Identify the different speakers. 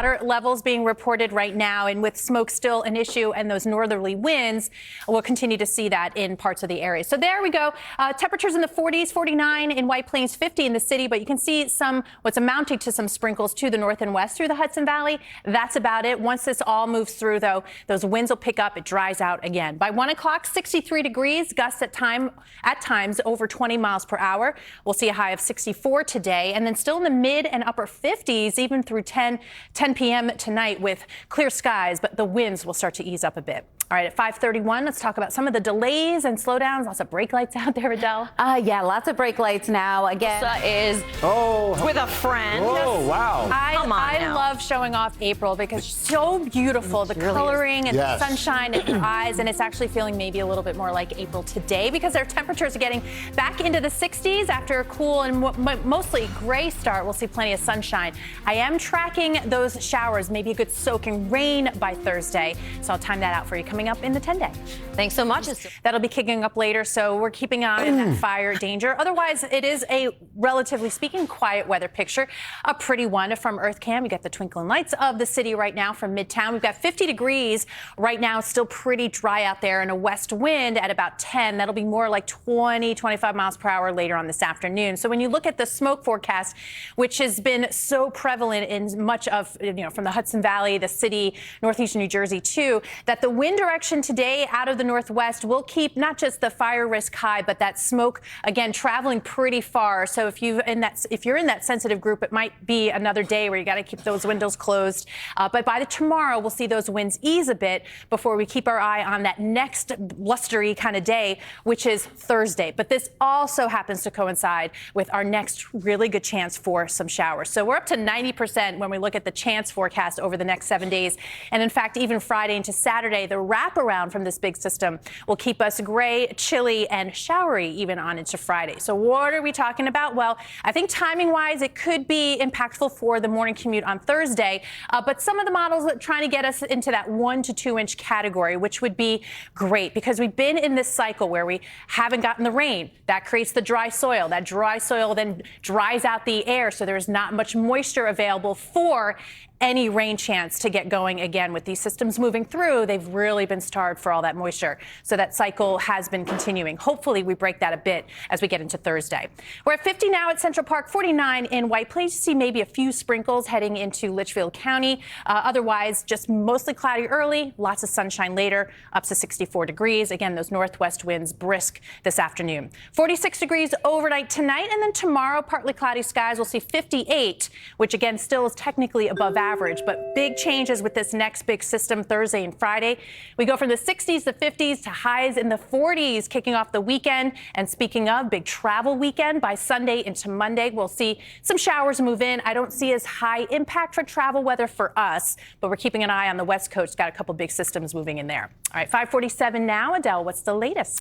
Speaker 1: Water levels being reported right now, and with smoke still an issue and those northerly winds, we'll continue to see that in parts of the area. So there we go. Temperatures in the 40s, 49 in White Plains, 50 in the city, but you can see what's amounting to some sprinkles to the north and west through the Hudson Valley. That's about it. Once this all moves through, though, those winds will pick up. It dries out again. By 1 o'clock, 63 degrees, gusts at times over 20 miles per hour. We'll see a high of 64 today, and then still in the mid and upper 50s, even through 10 p.m. tonight with clear skies, but the winds will start to ease up a bit. All right, at 5:31, let's talk about some of the delays and slowdowns. Lots of brake lights out there, Adele.
Speaker 2: Yeah, lots of brake lights now. Again,
Speaker 3: is with a friend.
Speaker 4: Oh, wow.
Speaker 1: I love showing off April because it's so beautiful, the coloring and the sunshine in her eyes, and it's actually feeling maybe a little bit more like April today because our temperatures are getting back into the 60s after a cool and mostly gray start. We'll see plenty of sunshine. I am tracking those showers, maybe a good soaking rain by Thursday, so I'll time that out for you coming up in the 10-day.
Speaker 3: Thanks so much.
Speaker 1: That'll be kicking up later, so we're keeping an eye on that fire danger. Otherwise, it is a, relatively speaking, quiet weather picture. A pretty one from EarthCam. We got the twinkling lights of the city right now from Midtown. We've got 50 degrees right now, still pretty dry out there, and a west wind at about 10. That'll be more like 20, 25 miles per hour later on this afternoon. So when you look at the smoke forecast, which has been so prevalent in much of, from the Hudson Valley, the city, northeastern New Jersey too, that the wind direction today out of the northwest will keep not just the fire risk high, but that smoke, again, traveling pretty far. So if you're in that sensitive group, it might be another day where you got to keep those windows closed. But by tomorrow, we'll see those winds ease a bit before we keep our eye on that next blustery kind of day, which is Thursday. But this also happens to coincide with our next really good chance for some showers. So we're up to 90% when we look at the chance forecast over the next 7 days. And in fact, even Friday into Saturday, the wraparound from this big system will keep us gray, chilly, and showery even on into Friday. So what are we talking about? Well, I think timing-wise, it could be impactful for the morning commute on Thursday, but some of the models are trying to get us into that 1 to 2 inch category, which would be great because we've been in this cycle where we haven't gotten the rain. That creates the dry soil. That dry soil then dries out the air, so there's not much moisture available for any rain chance to get going again. With these systems moving through, they've really been starved for all that moisture. So that cycle has been continuing. Hopefully we break that a bit as we get into Thursday. We're at 50 now at Central Park, 49 in White Plains. You see maybe a few sprinkles heading into Litchfield County. Otherwise, just mostly cloudy early, lots of sunshine later, up to 64 degrees. Again, those northwest winds brisk this afternoon. 46 degrees overnight tonight, and then tomorrow, partly cloudy skies. We'll see 58, which again still is technically above average, but big changes with this next big system Thursday and Friday. We go from the 60s to 50s to highs in the 40s kicking off the weekend. And speaking of big travel weekend, by Sunday into Monday, we'll see some showers move in. I don't see as high impact for travel weather for us, but we're keeping an eye on the West Coast. Got a couple big systems moving in there. All right, 5:47 now. Adele, what's the latest?